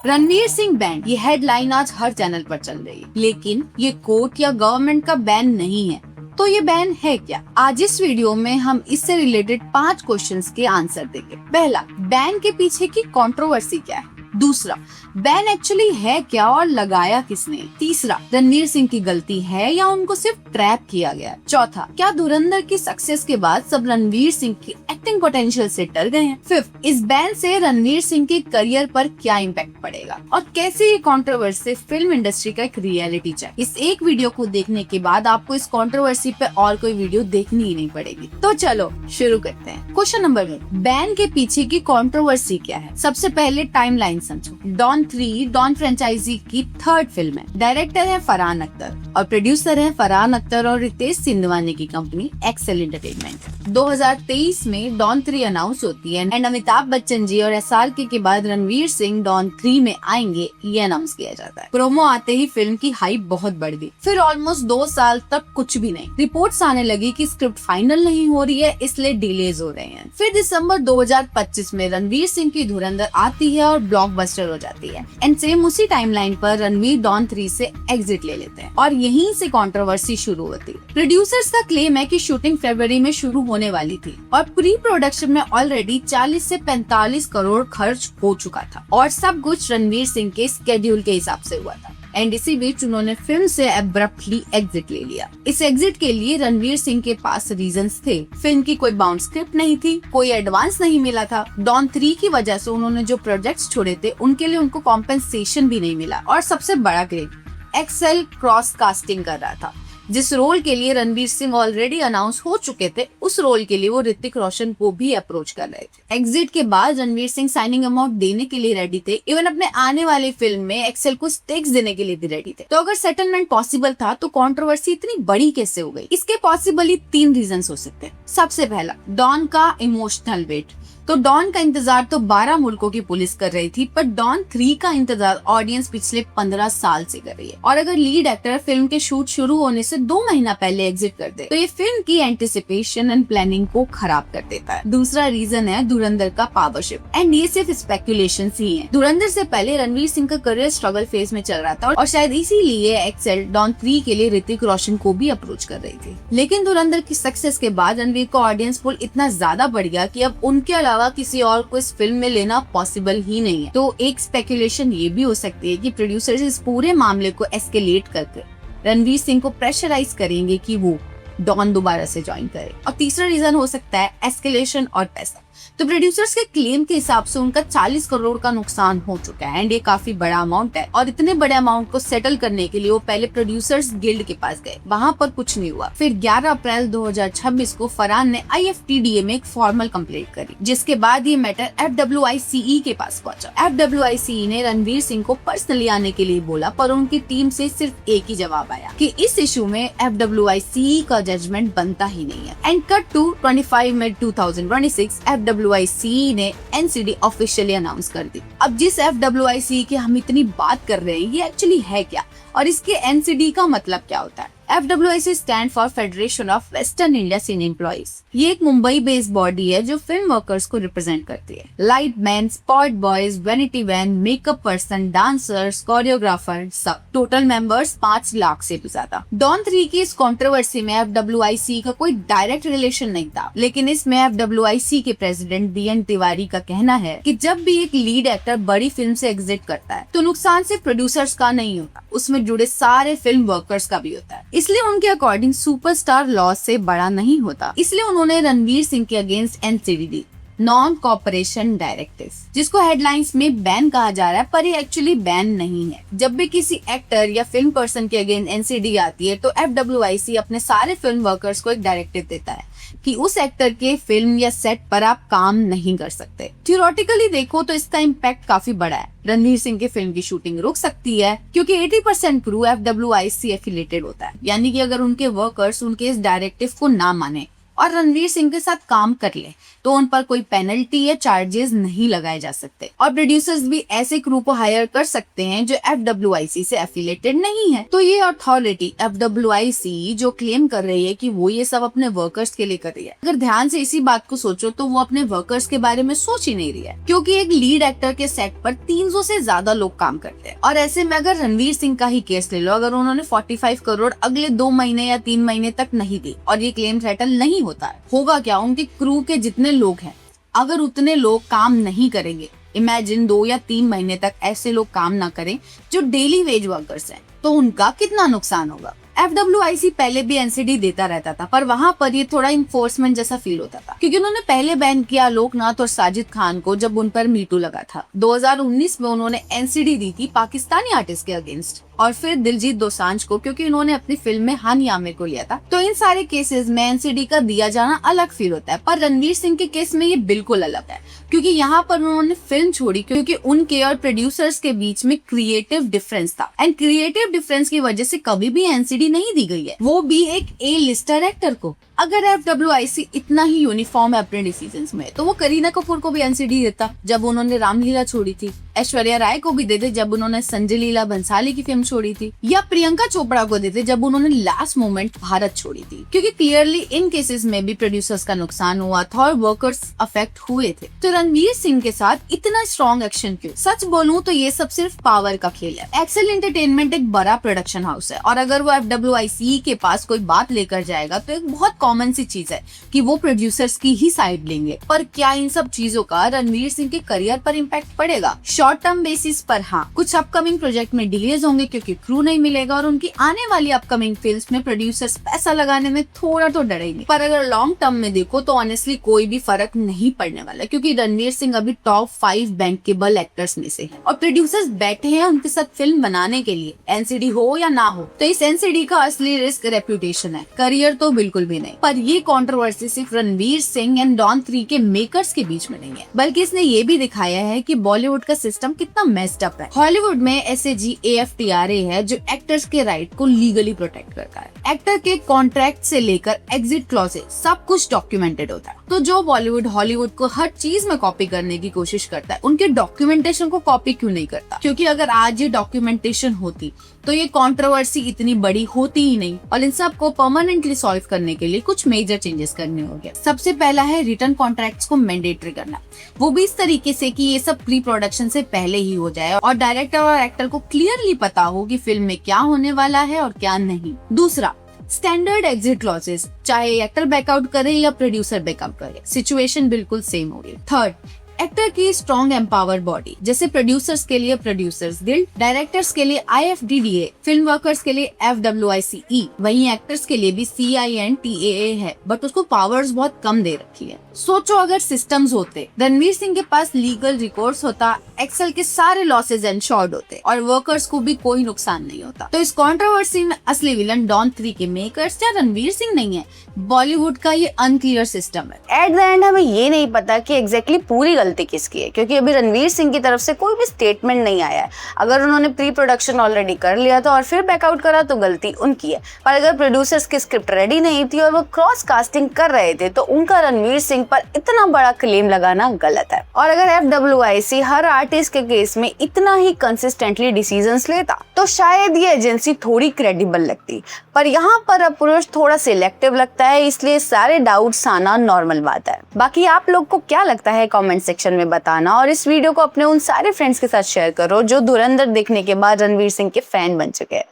Ranveer Singh band, ये headline आज हर channel पर चल रही है, लेकिन ये कोर्ट या गवर्नमेंट का बैन नहीं है। तो ये बैन है क्या? आज इस वीडियो में हम इससे रिलेटेड 5 क्वेश्चंस के आंसर देंगे। पहला, बैन के पीछे की कंट्रोवर्सी क्या है? दूसरा, बैन एक्चुअली है क्या और लगाया किसने? तीसरा, रणवीर सिंह की गलती है या उनको सिर्फ ट्रैप किया गया? चौथा, क्या धुरंधर की सक्सेस के बाद सब रणवीर सिंह की एक्टिंग पोटेंशियल से डर गए हैं? फिफ्थ, इस बैन से रणवीर सिंह के करियर पर क्या इम्पैक्ट पड़ेगा और कैसे ये कंट्रोवर्सी फिल्म इंडस्ट्री का एक रियलिटी चेक। इस एक वीडियो को देखने के बाद आपको इस कंट्रोवर्सी पे और कोई वीडियो देखनी ही नहीं पड़ेगी। तो चलो शुरू करते हैं। क्वेश्चन नंबर 1, बैन के पीछे की कंट्रोवर्सी क्या है? सबसे पहले टाइमलाइन समझो। डॉन 3 डॉन फ्रेंचाइजी की 3rd फिल्म है। डायरेक्टर है फरहान अख्तर और प्रोड्यूसर है फरहान अख्तर और रितेश सिंधवानी की कंपनी एक्सेल एंटरटेनमेंट। 2023 में डॉन 3 अनाउंस होती है एंड अमिताभ बच्चन जी और SRK के बाद रणवीर सिंह डॉन 3 में आएंगे, ये अनाउंस किया जाता है। प्रोमो आते ही फिल्म की हाइप बहुत बढ़ गई। फिर ऑलमोस्ट 2 साल तक कुछ भी नहीं। रिपोर्ट्स आने लगी कि स्क्रिप्ट फाइनल नहीं हो रही है, इसलिए डिलेज हो रहे हैं। फिर दिसंबर 2025 में रणवीर सिंह की धुरंधर आती है और ब्लॉकबस्टर हो जाती है एंड सेम उसी टाइमलाइन पर रणवीर डॉन 3 से एग्जिट ले लेते हैं और यहीं से कंट्रोवर्सी शुरू होती है। प्रोड्यूसर्स का क्लेम है कि शूटिंग फरवरी में शुरू होने वाली थी और प्री प्रोडक्शन में ऑलरेडी 40 से 45 करोड़ खर्च हो चुका था और सब कुछ रणवीर सिंह के स्केड्यूल के हिसाब से हुआ था एंड इसी बीच उन्होंने फिल्म से एब्रप्टली एग्जिट ले लिया। इस एग्जिट के लिए रणवीर सिंह के पास रीजंस थे। फिल्म की कोई बाउंड स्क्रिप्ट नहीं थी, कोई एडवांस नहीं मिला था। डॉन 3 की वजह से उन्होंने जो प्रोजेक्ट्स छोड़े थे उनके लिए उनको कॉम्पेंसेशन भी नहीं मिला और सबसे बड़ा ग्रेड, एक्सेल क्रॉस कास्टिंग कर रहा था। जिस रोल के लिए रणवीर सिंह ऑलरेडी अनाउंस हो चुके थे, उस रोल के लिए वो ऋतिक रोशन को भी अप्रोच कर रहे थे। एग्जिट के बाद रणवीर सिंह साइनिंग अमाउंट देने के लिए रेडी थे, इवन अपने आने वाली फिल्म में एक्सेल को स्टेक्स देने के लिए भी रेडी थे। तो अगर सेटलमेंट पॉसिबल था तो कंट्रोवर्सी इतनी बड़ी कैसे हो गई? इसके पॉसिबली 3 रीजंस हो सकते हैं। सबसे पहला, डॉन का इमोशनल वेट। तो डॉन का इंतजार तो 12 मुल्कों की पुलिस कर रही थी, पर डॉन 3 का इंतजार ऑडियंस पिछले 15 साल से कर रही है। और अगर लीड एक्टर फिल्म के शूट शुरू होने से 2 महीना पहले एग्जिट कर दे तो ये फिल्म की एंटिसिपेशन एंड प्लानिंग को खराब कर देता है। दूसरा रीजन है धुरंधर का पावरशिप एंड ये सिर्फ स्पेकुलेशन ही है। धुरंधर से पहले रणवीर सिंह का करियर स्ट्रगल फेज में चल रहा था और शायद इसीलिए एक्सेल डॉन 3 के लिए ऋतिक रोशन को भी अप्रोच कर रही थी। लेकिन धुरंधर की सक्सेस के बाद रणवीर का ऑडियंस पुल इतना ज्यादा बढ़ गया कि अब उनके अलावा किसी और को इस फिल्म में लेना पॉसिबल ही नहीं है। तो एक स्पेकुलेशन ये भी हो सकती है कि प्रोड्यूसर्स इस पूरे मामले को एस्केलेट करके रणवीर सिंह को प्रेशराइज करेंगे कि वो डॉन दोबारा से ज्वाइन करे। और तीसरा रीजन हो सकता है एस्केलेशन और पैसा। तो प्रोड्यूसर्स के क्लेम के हिसाब से उनका 40 करोड़ का नुकसान हो चुका है एंड ये काफी बड़ा अमाउंट है और इतने बड़े अमाउंट को सेटल करने के लिए वो पहले प्रोड्यूसर्स गिल्ड के पास गए, वहाँ पर कुछ नहीं हुआ। फिर 11 अप्रैल 2026 को फरहान ने IFTDA में एक फॉर्मल कंप्लेंट करी, जिसके बाद ये मैटर FWICE के पास पहुंचा। FWICE ने रणवीर सिंह को पर्सनली आने के लिए बोला, पर उनकी टीम से सिर्फ एक ही जवाब आया कि इस इशू में FWICE का जजमेंट बनता ही नहीं है। एंड कट टू 25 मई 2026 FWICE ने NCD ऑफिशियली अनाउंस कर दी। अब जिस FWICE की हम इतनी बात कर रहे हैं, ये एक्चुअली है क्या और इसके NCD का मतलब क्या होता है? FWIC stand for federation of western India cine employees. ये एक मुंबई बेस्ड बॉडी है जो फिल्म वर्कर्स को रिप्रेजेंट करती है। Light man, spot boys, vanity van, makeup person, dancers, choreographer, सब टोटल मेंबर्स 5 लाख से भी ज्यादा। डॉन 3 की इस कंट्रोवर्सी में FWIC का कोई डायरेक्ट रिलेशन नहीं था, लेकिन इसमें FWIC के प्रेसिडेंट DN तिवारी का कहना है कि जब भी एक लीड एक्टर बड़ी फिल्म से एग्जिट करता है तो नुकसान सिर्फ प्रोड्यूसर्स का नहीं होता, उसमें जुड़े सारे फिल्म वर्कर्स का भी होता है। इसलिए उनके अकॉर्डिंग सुपरस्टार लॉस से बड़ा नहीं होता। इसलिए उन्होंने रणवीर सिंह के अगेंस्ट NCD दी, नॉन कॉपरेशन डायरेक्टिव, जिसको हेडलाइंस में बैन कहा जा रहा है, पर ये एक्चुअली बैन नहीं है। जब भी किसी एक्टर या फिल्म पर्सन के अगेंस्ट NCD आती है तो FWIC अपने सारे फिल्म वर्कर्स को एक डायरेक्टिव देता है कि उस एक्टर के फिल्म या सेट पर आप काम नहीं कर सकते। थियोरेटिकली देखो तो इसका इम्पैक्ट काफी बड़ा है। रणवीर सिंह की फिल्म की शूटिंग रुक सकती है क्योंकि 80% क्रू FWIC एफिलेटेड होता है, यानी कि अगर उनके वर्कर्स उनके इस डायरेक्टिव को ना माने और रणवीर सिंह के साथ काम कर ले तो उन पर कोई पेनल्टी या चार्जेस नहीं लगाए जा सकते। और प्रोड्यूसर्स भी ऐसे क्रू को हायर कर सकते हैं जो FWIC से एफिलेटेड नहीं है। तो ये अथॉरिटी FWIC जो क्लेम कर रही है कि वो ये सब अपने वर्कर्स के लिए कर रही है, अगर ध्यान से इसी बात को सोचो तो वो अपने वर्कर्स के बारे में सोच ही नहीं रही है, क्योंकि एक लीड एक्टर के सेट पर 300 से ज्यादा लोग काम करते हैं। और ऐसे में अगर रणवीर सिंह का ही केस ले लो, अगर उन्होंने 45 करोड़ अगले 2 महीने या 3 महीने तक नहीं दी और ये क्लेम सेटल नहीं होता है, होगा क्या? उनके क्रू के जितने लोग हैं, अगर उतने लोग काम नहीं करेंगे, इमेजिन 2 या 3 महीने तक ऐसे लोग काम ना करें जो डेली वेज वर्कर्स हैं, तो उनका कितना नुकसान होगा। FWIC पहले भी NCD देता रहता था, पर वहाँ पर ये थोड़ा इन्फोर्समेंट जैसा फील होता था, क्योंकि उन्होंने पहले बैन किया लोकनाथ और साजिद खान को जब उन पर मीटू लगा था। 2019 में उन्होंने NCD दी थी पाकिस्तानी आर्टिस्ट के अगेंस्ट, और फिर दिलजीत दोसांझ को, क्योंकि उन्होंने अपनी फिल्म में हानि आमिर को लिया था। तो इन सारे केसेस में NCD का दिया जाना अलग फील होता है, पर रणवीर सिंह के केस में ये बिल्कुल अलग है, क्योंकि यहाँ पर उन्होंने फिल्म छोड़ी क्योंकि उनके और प्रोड्यूसर्स के बीच में क्रिएटिव डिफरेंस था, एंड क्रिएटिव डिफरेंस की वजह से कभी भी NCD नहीं दी गई है, वो भी एक A-लिस्टर एक्टर को। अगर FWIC इतना ही यूनिफॉर्म है अपने डिसीजंस में, तो वो करीना कपूर को भी NCD देता जब उन्होंने रामलीला छोड़ी थी, ऐश्वर्या राय को भी देते जब उन्होंने संजय लीला भंसाली की फिल्म छोड़ी थी, या प्रियंका चोपड़ा को देते जब उन्होंने लास्ट मोमेंट भारत छोड़ी थी, क्योंकि क्लियरली इन केसेस में भी प्रोड्यूसर्स का नुकसान हुआ था और वर्कर्स अफेक्ट हुए थे। तो रणवीर सिंह के साथ इतना स्ट्रॉन्ग एक्शन क्यों? सच बोलूं तो ये सब सिर्फ पावर का खेल है। एक्सेल एंटरटेनमेंट एक बड़ा प्रोडक्शन हाउस है, और अगर वो FWIC के पास कोई बात लेकर जाएगा तो एक बहुत कॉमन सी चीज है कि वो प्रोड्यूसर्स की ही साइड लेंगे। पर क्या इन सब चीजों का रणवीर सिंह के करियर पर इम्पैक्ट पड़ेगा? शॉर्ट टर्म बेसिस पर हाँ, कुछ अपकमिंग प्रोजेक्ट में डिलेज होंगे क्योंकि क्रू नहीं मिलेगा, और उनकी आने वाली अपकमिंग फिल्म्स में प्रोड्यूसर्स पैसा लगाने में थोड़ा तो डरेंगे। पर अगर लॉन्ग टर्म में देखो तो ऑनेस्टली कोई भी फर्क नहीं पड़ने वाला, क्योंकि रणवीर सिंह अभी टॉप 5 बैंकेबल एक्टर्स में से है, और प्रोड्यूसर्स बैठे हैं उनके साथ फिल्म बनाने के लिए, NCD हो या ना हो। तो इस NCD का असली रिस्क रेप्यूटेशन है, करियर तो बिल्कुल भी नहीं। पर ये कंट्रोवर्सी सिर्फ रणवीर सिंह एंड डॉन 3 के मेकर्स के बीच में नहीं है, बल्कि इसने ये भी दिखाया है कि बॉलीवुड का सिस्टम कितना मेस्ड अप है। हॉलीवुड में SAG AFTRA है जो एक्टर्स के राइट को लीगली प्रोटेक्ट करता है। एक्टर के कॉन्ट्रैक्ट से लेकर एग्जिट क्लॉजेस सब कुछ डॉक्यूमेंटेड होता है। तो जो बॉलीवुड हॉलीवुड को हर चीज में कॉपी करने की कोशिश करता है, उनके डॉक्यूमेंटेशन को कॉपी क्यों नहीं करता? क्योंकि अगर आज ये डॉक्यूमेंटेशन होती तो ये कंट्रोवर्सी इतनी बड़ी होती ही नहीं, और इन सब को परमानेंटली सॉल्व करने के लिए कुछ मेजर चेंजेस करने होंगे। सबसे पहला है रिटर्न कॉन्ट्रैक्ट्स को मैंडेटरी करना, वो भी इस तरीके से कि ये सब प्री प्रोडक्शन से पहले ही हो जाए और डायरेक्टर और एक्टर को क्लियरली पता हो कि फिल्म में क्या होने वाला है और क्या नहीं। दूसरा, स्टैंडर्ड एग्जिट क्लॉजेस, चाहे एक्टर बैकआउट करे या प्रोड्यूसर बैकआउट करे, सिचुएशन बिल्कुल सेम होगी। थर्ड, एक्टर की स्ट्रॉन्ग एम्पावर बॉडी, जैसे प्रोड्यूसर्स के लिए प्रोड्यूसर्स गिल्ड, डायरेक्टर्स के लिए IFDDA, फिल्म वर्कर्स के लिए FWICE, वहीं एक्टर्स के लिए भी CINTAA है, बट उसको पावर्स बहुत कम दे रखी है। सोचो अगर सिस्टम्स होते, रणवीर सिंह के पास लीगल रिकॉर्ड्स होता, एक्सेल के सारे लॉसेज एंश्योर्ड होते और वर्कर्स को भी कोई नुकसान नहीं होता। तो इस कंट्रोवर्सी में असली विलन डॉन 3 के मेकर्स या रणवीर सिंह नहीं है, बॉलीवुड का ये अनक्लियर सिस्टम है। एट द एंड हमें ये नहीं पता कि एग्जैक्टली पूरी गलती किसकी है, क्योंकि अभी रणवीर सिंह की तरफ से कोई भी स्टेटमेंट नहीं आया है। अगर उन्होंने प्री प्रोडक्शन ऑलरेडी कर लिया था और फिर बैकआउट करा तो गलती उनकी है, पर अगर प्रोड्यूसर्स की स्क्रिप्ट रेडी नहीं थी और वो क्रॉस कास्टिंग कर रहे थे तो उनका रणवीर सिंह पर इतना बड़ा क्लेम लगाना गलत है। और अगर FWIC हर आर्टिस्ट के केस में इतना ही कंसिस्टेंटली डिसीजंस लेता तो शायद ये एजेंसी थोड़ी क्रेडिबल लगती, पर यहाँ पर अप्रोच थोड़ा सिलेक्टिव लगता है, इसलिए सारे डाउट्स आना नॉर्मल बात है। बाकी आप लोग को क्या लगता है कमेंट सेक्शन में बताना, और इस वीडियो को अपने उन सारे फ्रेंड्स के साथ शेयर करो जो धुरंधर देखने के बाद रणवीर सिंह के फैन बन चुके हैं।